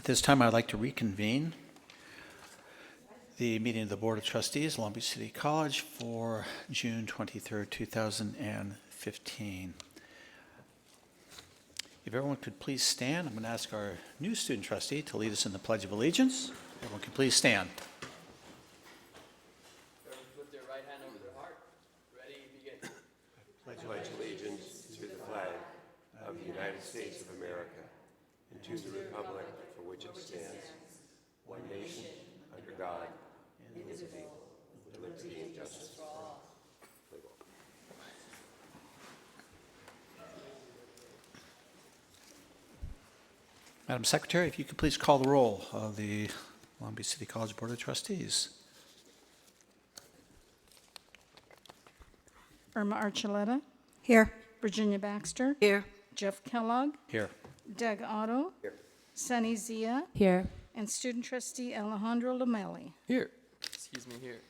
this time, I'd like to reconvene the meeting of the Board of Trustees, Long Beach City College, for June 23rd, 2015. If everyone could please stand, I'm going to ask our new student trustee to lead us in the Pledge of Allegiance. Everyone can please stand. Put their right hand over their heart. Ready, begin. Pledge allegiance to the flag of the United States of America and to the republic for which it stands, one nation, under God, indivisible, with liberty and justice for all. Madam Secretary, if you could please call the roll of the Long Beach City College Board of Trustees. Irma Archuleta. Here. Virginia Baxter. Here. Jeff Kellogg. Here. Doug Otto. Here. Sunny Zia. Here. And student trustee Alejandro Lamelli. Here. Excuse me, here.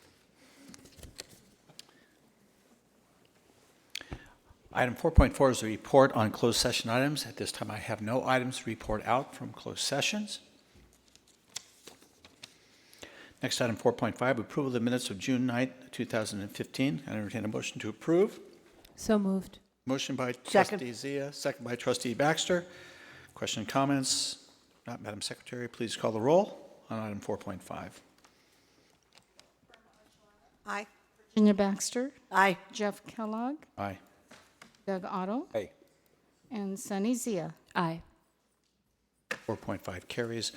Item 4.4 is a report on closed session items. At this time, I have no items to report out from closed sessions. Next, item 4.5, approval of the minutes of June 9th, 2015. I entertain a motion to approve. So moved. Motion by Second. Trustee Zia, second by Trustee Baxter. Question and comments? Not, Madam Secretary, please call the roll on item 4.5. Aye. Virginia Baxter. Aye. Jeff Kellogg. Aye. Doug Otto. Aye. And Sunny Zia. Aye. 4.5 carries.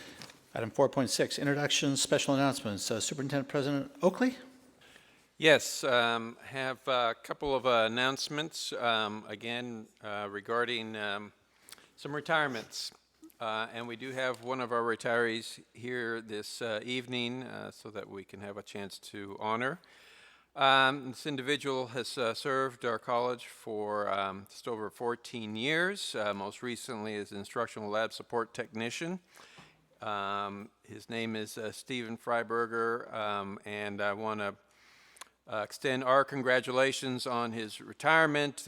Item 4.6, introductions, special announcements. Superintendent President Oakley? Yes, have a couple of announcements, again, regarding some retirements. And we do have one of our retirees here this evening so that we can have a chance to honor. This individual has served our college for just over 14 years, most recently as instructional lab support technician. His name is Stephen Freiberger, and I want to extend our congratulations on his retirement,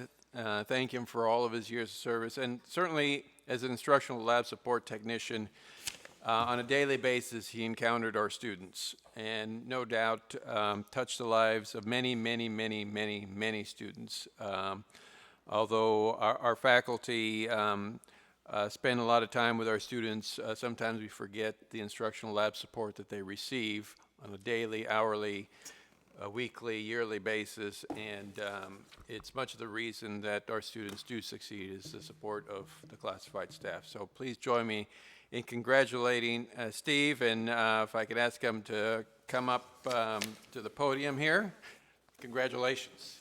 thank him for all of his years of service, and certainly as an instructional lab support technician, on a daily basis he encountered our students and no doubt touched the lives of many, many, many, many, many students. Although our faculty spend a lot of time with our students, sometimes we forget the instructional lab support that they receive on a daily, hourly, weekly, yearly basis, and it's much of the reason that our students do succeed is the support of the classified staff. So please join me in congratulating Steve, and if I could ask him to come up to the podium here. Congratulations.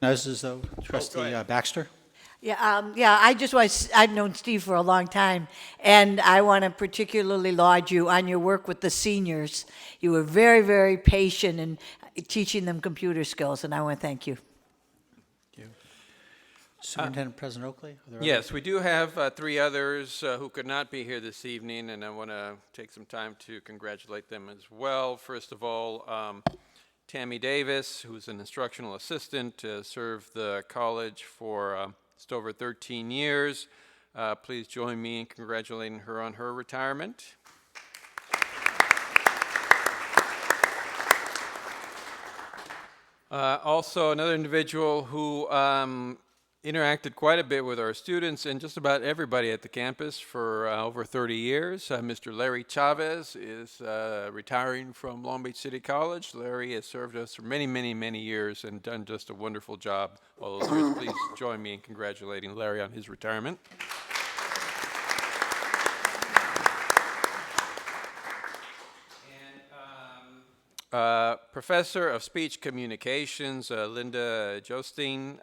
This is Trustee Baxter. Yeah, I've known Steve for a long time, and I want to particularly laud you on your work with the seniors. You were very, very patient in teaching them computer skills, and I want to thank you. Thank you. Superintendent President Oakley? Are there Yes, we do have three others who could not be here this evening, and I want to take some time to congratulate them as well. First of all, Tammy Davis, who's an instructional assistant, served the college for just over 13 years. Please join me in congratulating her on her retirement. Also, another individual who interacted quite a bit with our students and just about everybody at the campus for over 30 years. Mr. Larry Chavez is retiring from Long Beach City College. Larry has served us for many, many, many years and done just a wonderful job all those years. Please join me in congratulating Larry on his retirement. Professor of Speech Communications, Linda Jostein,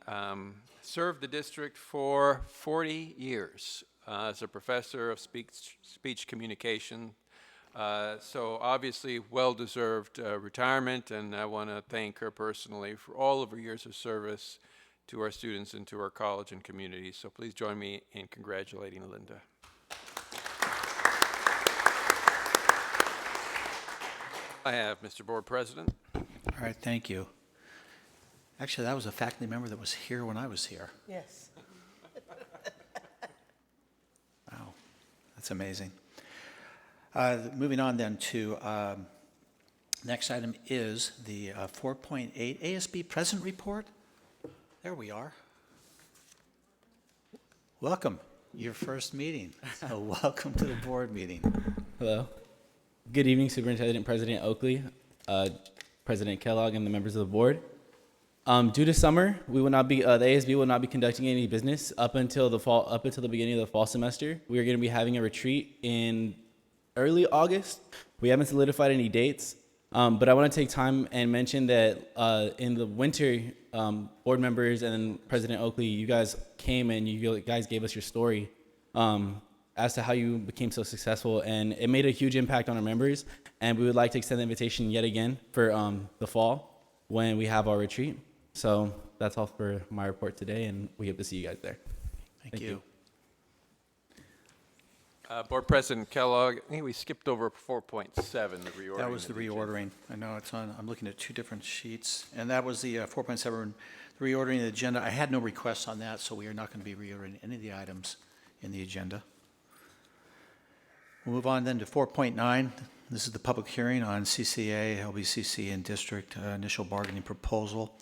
served the district for 40 years as a professor of speech communication. So obviously well-deserved retirement, and I want to thank her personally for all of her years of service to our students and to our college and community. So please join me in congratulating Linda. I have, Mr. Board President. All right, thank you. Actually, that was a faculty member that was here when I was here. Yes. Wow, that's amazing. Moving on then to, next item is the 4.8 ASB President Report. There we are. Welcome, your first meeting. Welcome to the board meeting. Hello. Good evening, Superintendent President Oakley, President Kellogg, and the members of the board. Due to summer, we will not be the ASB will not be conducting any business up until the fall, up until the beginning of the fall semester. We are going to be having a retreat in early August. We haven't solidified any dates, but I want to take time and mention that in the winter, board members and President Oakley, you guys came and you guys gave us your story as to how you became so successful, and it made a huge impact on our members. And we would like to extend the invitation yet again for the fall when we have our retreat. So that's all for my report today, and we hope to see you guys there. Thank you. Board President Kellogg, I think we skipped over 4.7, the reordering. That was the of agenda. reordering. I know it's on, I'm looking at two different sheets. And that was the 4.7, the reordering of the agenda. I had no requests on that, so we are not going to be reordering any of the items in the agenda. We'll move on then to 4.9. This is the public hearing on CCA, LBCC, and district initial bargaining proposal.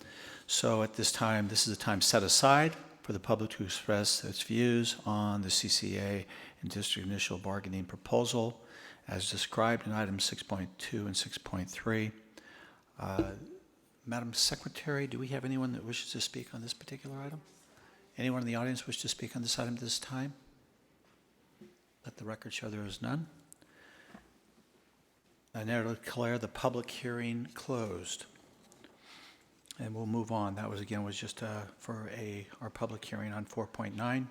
So at this time, this is the time set aside for the public to express its views on the CCA and district initial bargaining proposal as described in items 6.2 and 6.3. Madam Secretary, do we have anyone that wishes to speak on this particular item? Anyone in the audience wish to speak on this item at this time? Let the record show there is none. I now declare the public hearing closed. And we'll move on. That was, again, was just for our public hearing on 4.9.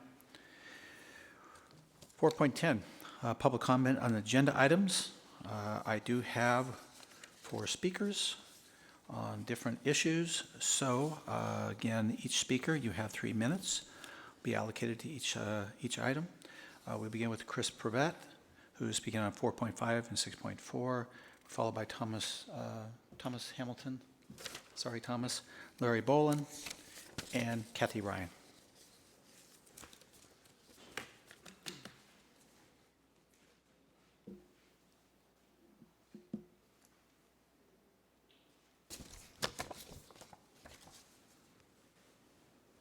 4.10, public comment on agenda items. I do have 4 speakers on different issues. So, again, each speaker, you have 3 minutes, be allocated to each item. We begin with Chris Pravat, who is speaking on 4.5 and 6.4, followed by Thomas Hamilton, Thomas, Larry Bolin, and Kathy Ryan.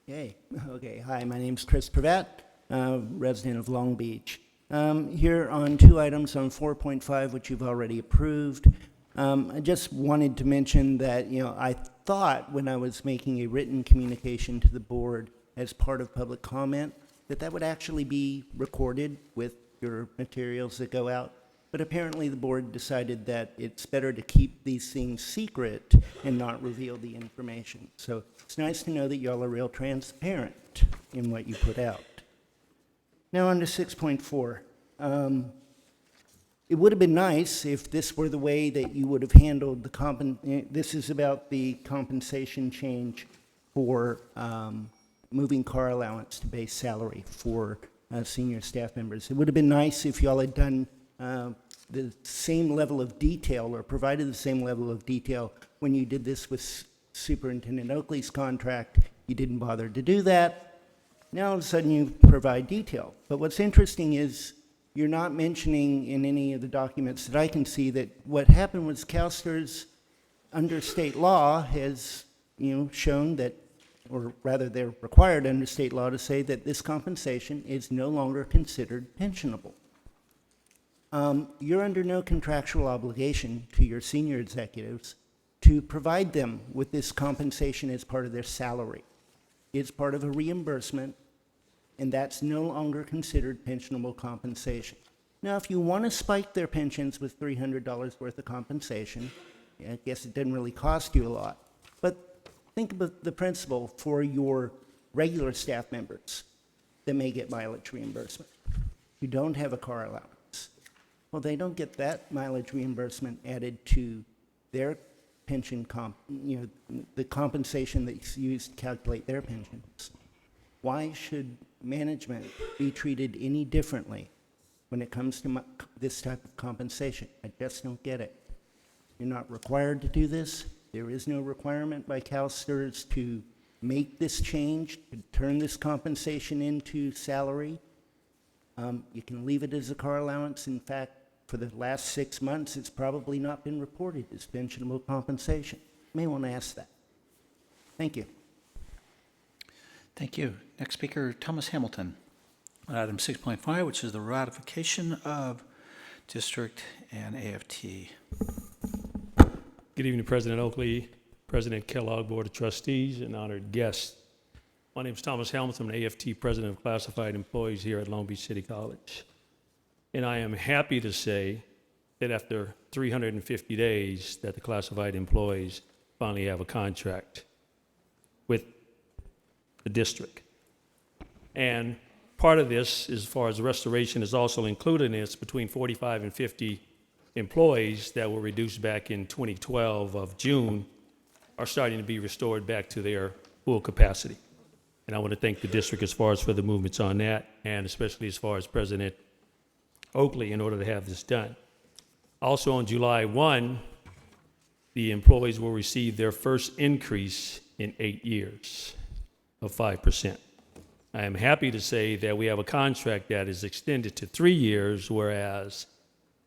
Yay. Okay. Hi, my name's Chris Pravat, resident of Long Beach. Here on 2 items on 4.5, which you've already approved. I just wanted to mention that, I thought when I was making a written communication to the board as part of public comment, that would actually be recorded with your materials that go out. But apparently the board decided that it's better to keep these things secret and not reveal the information. So it's nice to know that y'all are real transparent in what you put out. Now on to 6.4. It would have been nice if this were the way that you would have handled the this is about the compensation change for moving car allowance to base salary for senior staff members. It would have been nice if y'all had done the same level of detail or provided the same level of detail when you did this with Superintendent Oakley's contract. You didn't bother to do that. Now all of a sudden you provide detail. But what's interesting is you're not mentioning in any of the documents that I can see that what happened was CalSTRS, under state law, has shown that, or rather they're required under state law to say that this compensation is no longer considered pensionable. You're under no contractual obligation to your senior executives to provide them with this compensation as part of their salary. It's part of a reimbursement, and that's no longer considered pensionable compensation. Now, if you want to spike their pensions with $300 worth of compensation, I guess it didn't really cost you a lot. But think about the principle for your regular staff members that may get mileage reimbursement, who don't have a car allowance. Well, they don't get that mileage reimbursement added to their pension the compensation that's used to calculate their pensions. Why should management be treated any differently when it comes to this type of compensation? I just don't get it. You're not required to do this. There is no requirement by CalSTRS to make this change, to turn this compensation into salary. You can leave it as a car allowance. In fact, for the last 6 months, it's probably not been reported as pensionable compensation. You may want to ask that. Thank you. Thank you. Next speaker, Thomas Hamilton, on item 6.5, which is the ratification of district and AFT. Good evening, President Oakley, President Kellogg, Board of Trustees, and honored guests. My name is Thomas Hamilton, I'm AFT President of Classified Employees here at Long Beach City College. And I am happy to say that after 350 days that the classified employees finally have a contract with the district. And part of this, as far as restoration, is also included in this between 45 and 50 employees that were reduced back in 2012 of June are starting to be restored back to their full capacity. And I want to thank the district as far as for the movements on that, and especially as far as President Oakley in order to have this done. Also on July 1, the employees will receive their first increase in 8 years of 5%. I am happy to say that we have a contract that is extended to 3 years, whereas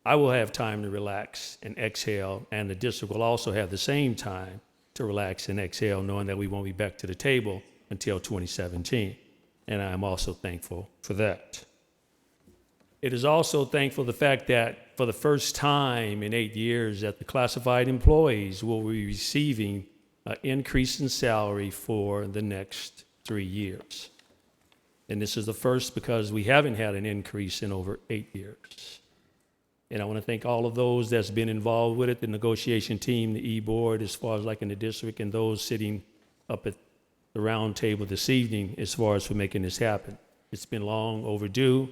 I will have time to relax and exhale, and the district will also have the same time to relax and exhale, knowing that we won't be back to the table until 2017. And I'm also thankful for that. It is also thankful the fact that for the first time in 8 years that the classified employees will be receiving an increase in salary for the next 3 years. And this is the first because we haven't had an increase in over 8 years. And I want to thank all of those that's been involved with it, the negotiation team, the E-Board, as far as like in the district, and those sitting up at the round table this evening as far as for making this happen. It's been long overdue.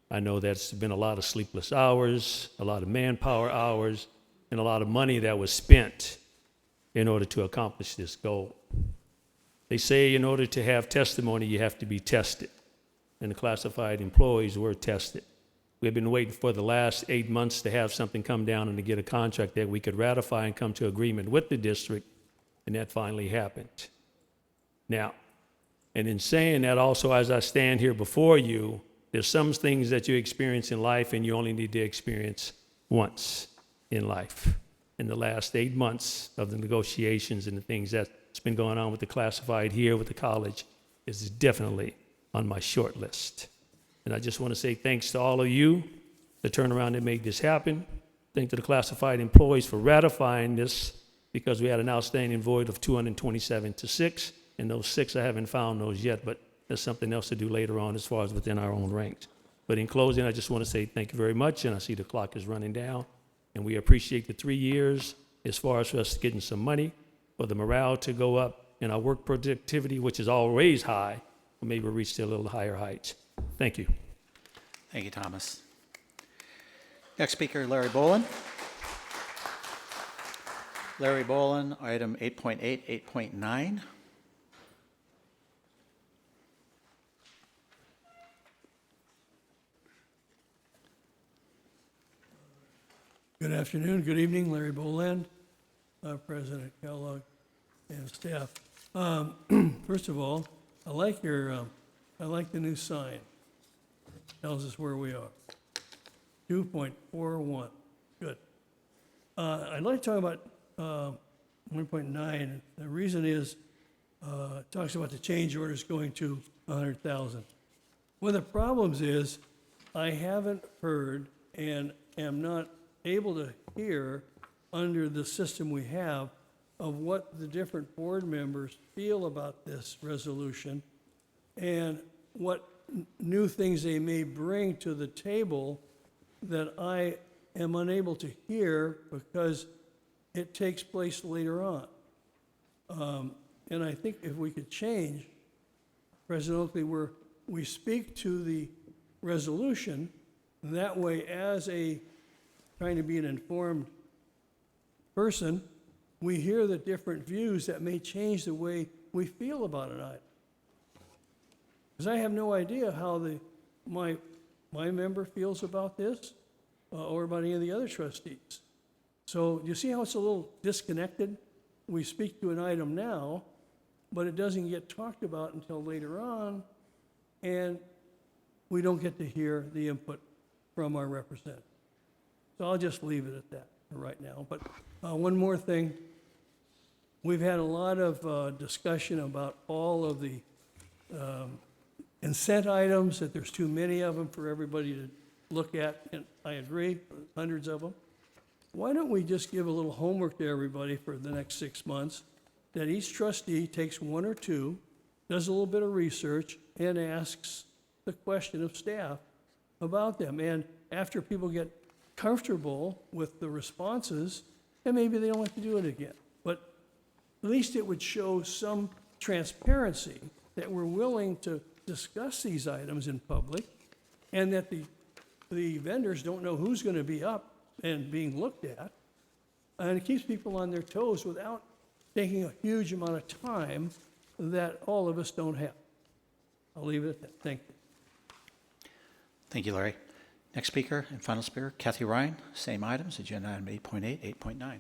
I know that's been a lot of sleepless hours, a lot of manpower hours, and a lot of money that was spent in order to accomplish this goal. They say in order to have testimony, you have to be tested. And the classified employees were tested. We've been waiting for the last 8 months to have something come down and to get a contract that we could ratify and come to agreement with the district, and that finally happened. Now, and in saying that also, as I stand here before you, there's some things that you experience in life and you only need to experience once in life. In the last 8 months of the negotiations and the things that's been going on with the classified here with the college is definitely on my short list. And I just want to say thanks to all of you, the turnaround that made this happen. Thank to the classified employees for ratifying this, because we had an outstanding void of 227 to 6, and those 6, I haven't found those yet, but there's something else to do later on as far as within our own ranks. But in closing, I just want to say thank you very much, and I see the clock is running down, and we appreciate the 3 years as far as for us getting some money, for the morale to go up, and our work productivity, which is always high, will maybe reach to a little higher heights. Thank you. Thank you, Thomas. Next speaker, Larry Bolin. Larry Bolin, item 8.8, 8.9. Good afternoon, good evening, Larry Boland, President Kellogg and staff. First of all, I like the new sign. Tells us where we are. 2.41, good. I'd like to talk about 1.9. The reason is, it talks about the change orders going to 100,000. One of the problems is, I haven't heard and am not able to hear under the system we have of what the different board members feel about this resolution and what new things they may bring to the table that I am unable to hear because it takes place later on. And I think if we could change, President Oakley, where we speak to the resolution, that way, as trying to be an informed person, we hear the different views that may change the way we feel about an item. Because I have no idea how my member feels about this, or about any of the other trustees. So you see how it's a little disconnected? We speak to an item now, but it doesn't get talked about until later on, and we don't get to hear the input from our representative. So I'll just leave it at that for right now. But one more thing. We've had a lot of discussion about all of the consent items, that there's too many of them for everybody to look at, and I agree, hundreds of them. Why don't we just give a little homework to everybody for the next 6 months, that each trustee takes one or two, does a little bit of research, and asks the question of staff about them. And after people get comfortable with the responses, then maybe they don't have to do it again. But at least it would show some transparency that we're willing to discuss these items in public, and that the vendors don't know who's going to be up and being looked at. And it keeps people on their toes without taking a huge amount of time that all of us don't have. I'll leave it at that. Thank you. Thank you, Larry. Next speaker and final speaker, Kathy Ryan. Same items, agenda item 8.8, 8.9.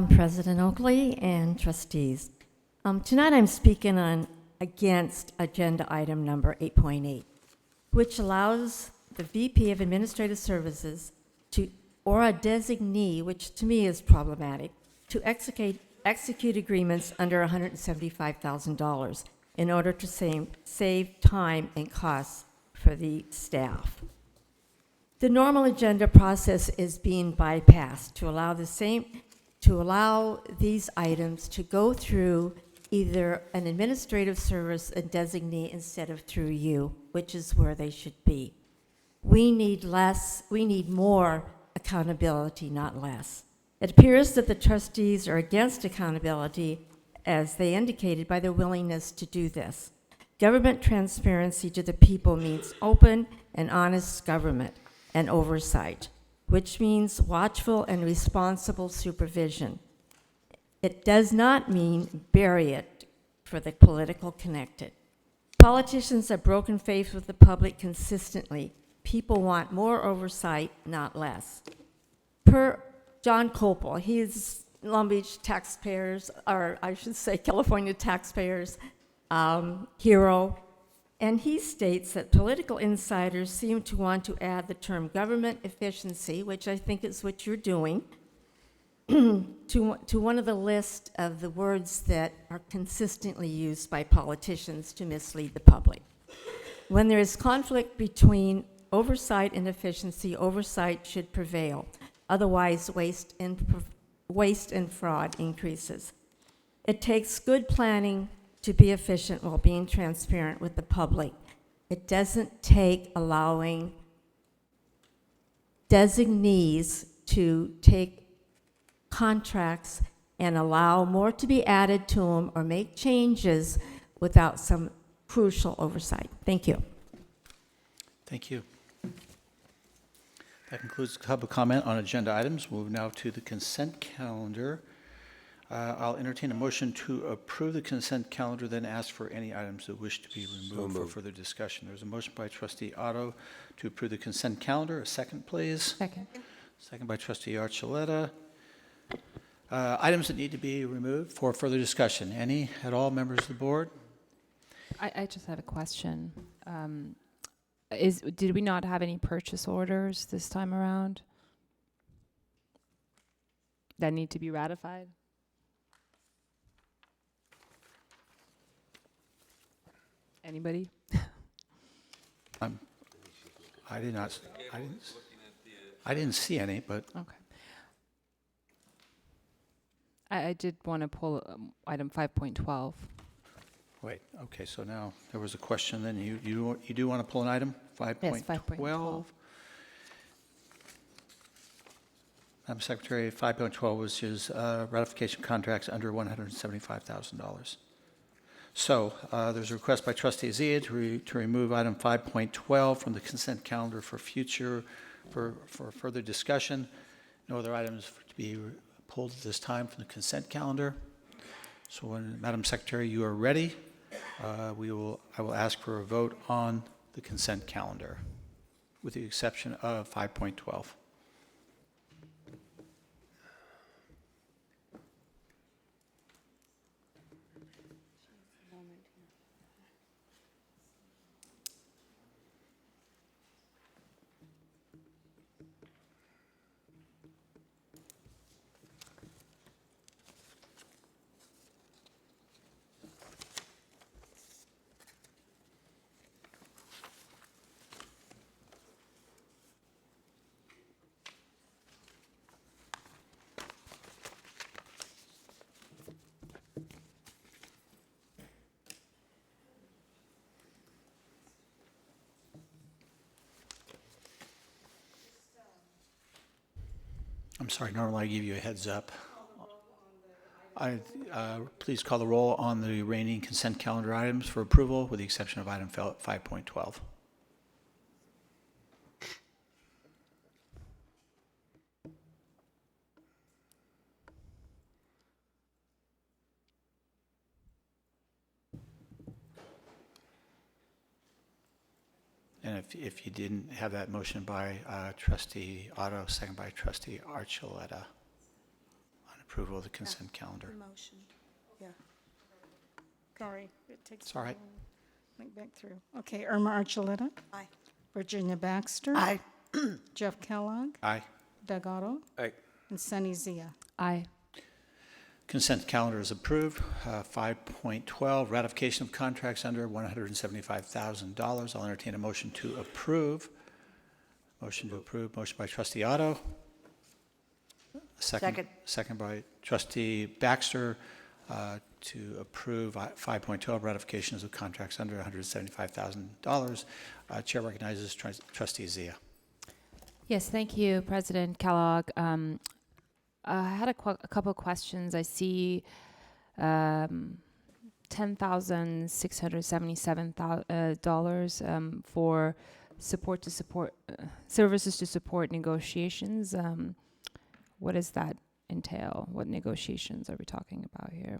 President Oakley and trustees. Tonight I'm speaking against agenda item number 8.8, which allows the VP of Administrative Services or a designee, which to me is problematic, to execute agreements under $175,000 in order to save time and costs for the staff. The normal agenda process is being bypassed to allow these items to go through either an administrative service and designee instead of through you, which is where they should be. We need more accountability, not less. It appears that the trustees are against accountability, as they indicated by their willingness to do this. Government transparency to the people means open and honest government and oversight, which means watchful and responsible supervision. It does not mean bury it for the political connected. Politicians have broken faith with the public consistently. People want more oversight, not less. Per John Copel, he is Long Beach taxpayers, or I should say California taxpayers' hero. And he states that political insiders seem to want to add the term government efficiency, which I think is what you're doing, to one of the list of the words that are consistently used by politicians to mislead the public. When there is conflict between oversight and efficiency, oversight should prevail. Otherwise, waste and fraud increases. It takes good planning to be efficient while being transparent with the public. It doesn't take allowing designees to take contracts and allow more to be added to them or make changes without some crucial oversight. Thank you. Thank you. That concludes public comment on agenda items. We'll move now to the consent calendar. I'll entertain a motion to approve the consent calendar, then ask for any items that wish to be removed for further discussion. There's a motion by Trustee Otto to approve the consent calendar. A second, please. Second. Second by Trustee Archuleta. Items that need to be removed for further discussion. Any at all, members of the board? I just have a question. Did we not have any purchase orders this time around that need to be ratified? Anybody? I didn't see any, but Okay. I did want to pull item 5.12. Wait, okay, so now there was a question, then you do want to pull an item, 5.12? 5.12. Madam Secretary, 5.12 was his ratification contracts under $175,000. So there's a request by Trustee Zia to remove item 5.12 from the consent calendar for further discussion. No other items to be pulled at this time from the consent calendar. So when, Madam Secretary, you are ready, I will ask for a vote on the consent calendar, with the exception of 5.12. I'm sorry, normally I give you a heads up. Please call the roll on the remaining consent calendar items for approval, with the exception of item 5.12. And if you didn't have that motion by Trustee Otto, second by Trustee Archuleta on approval of the consent calendar. Motion, yeah. Sorry, it takes. It's all right. Link back through. Okay, Irma Archuleta. Aye. Virginia Baxter. Aye. Jeff Kellogg. Aye. Doug Otto. Aye. And Sunny Zia. Aye. Consent calendar is approved. 5.12, ratification of contracts under $175,000. I'll entertain a motion to approve. Motion to approve, motion by Trustee Otto. Second. Second by Trustee Baxter to approve 5.12, ratifications of contracts under $175,000. Chair recognizes Trustee Zia. Yes, thank you, President Kellogg. I had a couple of questions. I see $10,677 for services to support negotiations. What does that entail? What negotiations are we talking about here?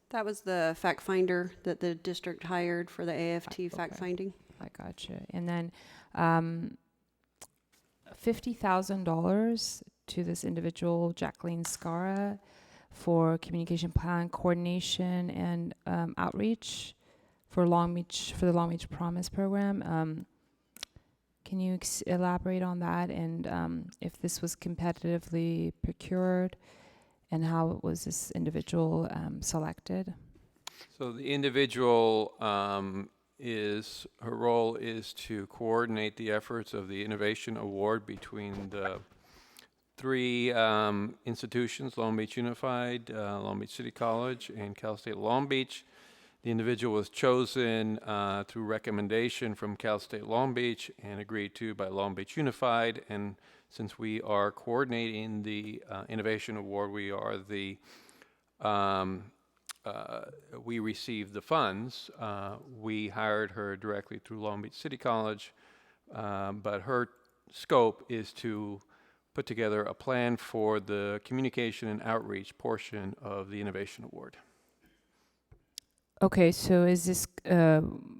That was the fact finder that the district hired for the AFT Okay. fact finding. I gotcha. And then $50,000 to this individual, Jacqueline Scara, for communication plan coordination and outreach for the Long Beach Promise program. Can you elaborate on that, and if this was competitively procured, and how was this individual selected? So the individual her role is to coordinate the efforts of the Innovation Award between the three institutions, Long Beach Unified, Long Beach City College, and Cal State Long Beach. The individual was chosen through recommendation from Cal State Long Beach and agreed to by Long Beach Unified. And since we are coordinating the Innovation Award, we are the we received the funds. We hired her directly through Long Beach City College, but her scope is to put together a plan for the communication and outreach portion of the Innovation Award. Okay, so is this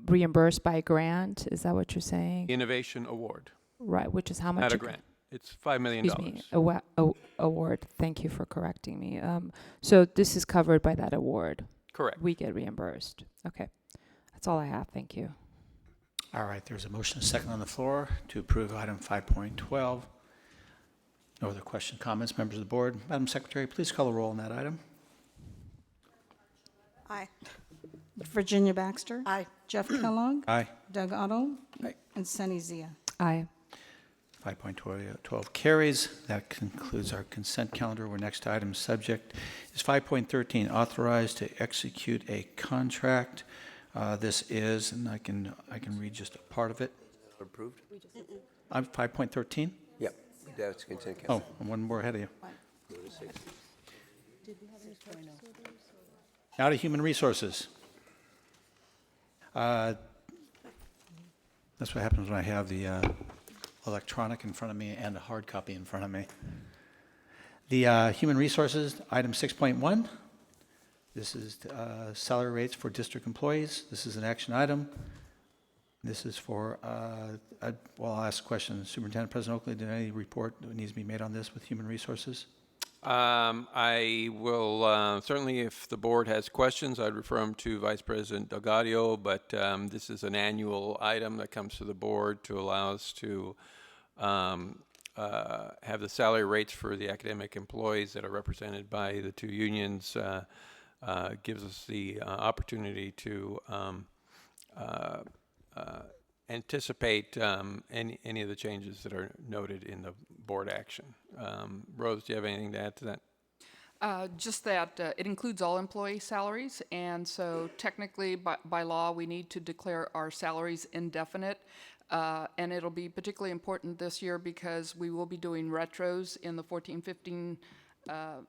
reimbursed by a grant? Is that what you're saying? Innovation Award, Right, which is how much? not a grant. It's $5 million. Excuse me, award. Thank you for correcting me. So this is covered by that award. Correct. We get reimbursed. Okay, that's all I have. Thank you. All right, there's a motion, a second on the floor to approve item 5.12. No other questions, comments, members of the board. Madam Secretary, please call the roll on that item. Aye. Virginia Baxter. Aye. Jeff Kellogg. Aye. Doug Otto. Aye. And Sunny Zia. Aye. 5.12 carries. That concludes our consent calendar. Our next item subject is 5.13, authorized to execute a contract. This is, and I can read just a part of it. Approved? I'm 5.13? Yep, that's consent Oh, calendar. I'm one more ahead of you. Go to 6. Now to human resources. That's what happens when I have the electronic in front of me and a hard copy in front of me. The human resources, item 6.1. This is salary rates for district employees. This is an action item. This is for, well, I'll ask a question. Superintendent President Oakley, did any report that needs to be made on this with human resources? I will, certainly if the board has questions, I'd refer them to Vice President Delgadio, but this is an annual item that comes to the board to allow us to have the salary rates for the academic employees that are represented by the two unions. Gives us the opportunity to anticipate any of the changes that are noted in the board action. Rose, do you have anything to add to that? Just that it includes all employee salaries, and so technically by law we need to declare our salaries indefinite, and it'll be particularly important this year because we will be doing retros in the 14-15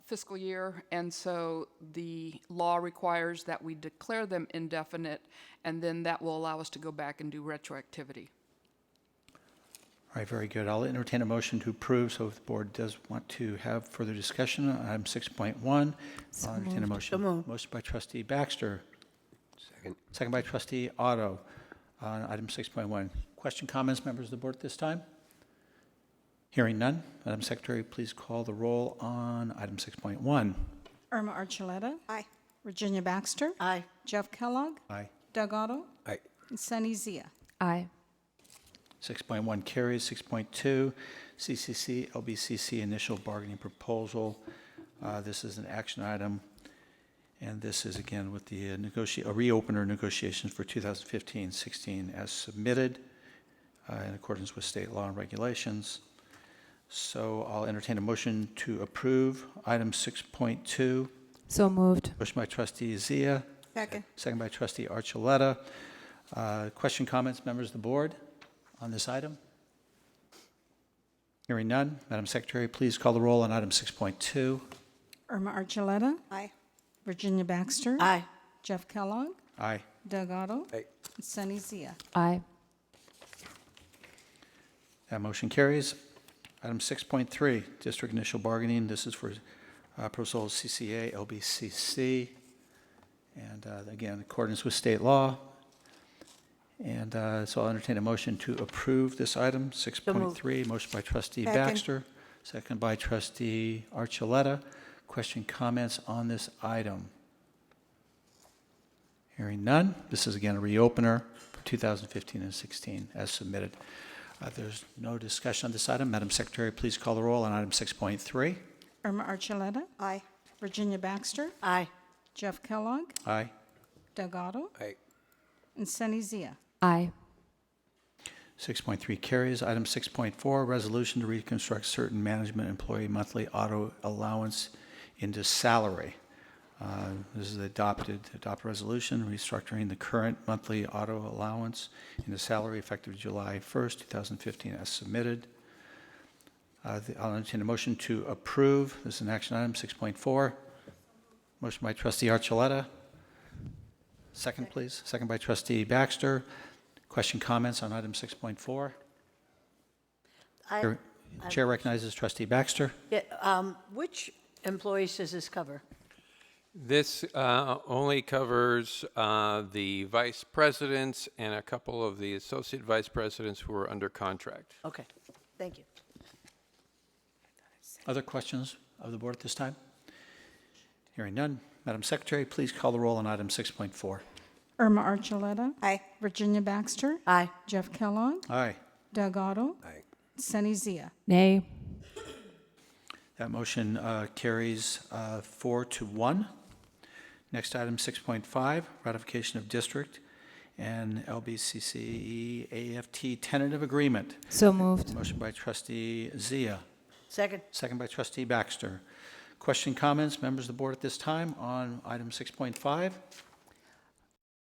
fiscal year, and so the law requires that we declare them indefinite, and then that will allow us to go back and do retroactivity. All right, very good. I'll entertain a motion to approve, so if the board does want to have further discussion on item 6.1, So I'll entertain a moved. motion. So moved. Motion by trustee Baxter, Second. second by trustee Otto on item 6.1. Question, comments, members of the board at this time? Hearing none, Madam Secretary, please call the roll on item 6.1. Irma Archuleta. Aye. Virginia Baxter. Aye. Jeff Kellogg. Aye. Doug Otto. Aye. And Sunny Zia. Aye. 6.1 carries. 6.2, CCC, LBCC initial bargaining proposal. This is an action item, and this is again with the reopener negotiations for 2015-16 as submitted in accordance with state law and regulations. So I'll entertain a motion to approve item 6.2. So moved. Motion by trustee Zia, Second. second by trustee Archuleta. Question, comments, members of the board on this item? Hearing none, Madam Secretary, please call the roll on item 6.2. Irma Archuleta. Aye. Virginia Baxter. Aye. Jeff Kellogg. Aye. Doug Otto. Aye. And Sunny Zia. Aye. That motion carries. Item 6.3, district initial bargaining. This is for proposal CCA, LBCC, and again, in accordance with state law. And so I'll entertain a motion to approve this item, 6.3. Motion by trustee Second. Baxter, second by trustee Archuleta. Question, comments on this item? Hearing none. This is again a reopener for 2015 and 16 as submitted. There's no discussion on this item. Madam Secretary, please call the roll on item 6.3. Irma Archuleta. Aye. Virginia Baxter. Aye. Jeff Kellogg. Aye. Doug Otto. Aye. And Sunny Zia. Aye. 6.3 carries. Item 6.4, resolution to reconstruct certain management employee monthly auto allowance into salary. This is adopt resolution restructuring the current monthly auto allowance into salary effective July 1st, 2015 as submitted. I'll entertain a motion to approve. This is an action item, 6.4. Motion by trustee Archuleta. Second, please. Second by trustee Baxter. Question, comments on item 6.4? Chair recognizes trustee Baxter. Yeah, which employees does this cover? This only covers the vice presidents and a couple of the associate vice presidents who are under contract. Okay, thank you. Other questions of the board at this time? Hearing none. Madam Secretary, please call the roll on item 6.4. Irma Archuleta. Aye. Virginia Baxter. Aye. Jeff Kellogg. Aye. Doug Otto. Aye. Sunny Zia. Nay. That motion carries 4-1. Next item, 6.5, ratification of district and LBCCE AFT tentative agreement. So moved. Motion by trustee Zia, Second. second by trustee Baxter. Question, comments, members of the board at this time on item 6.5?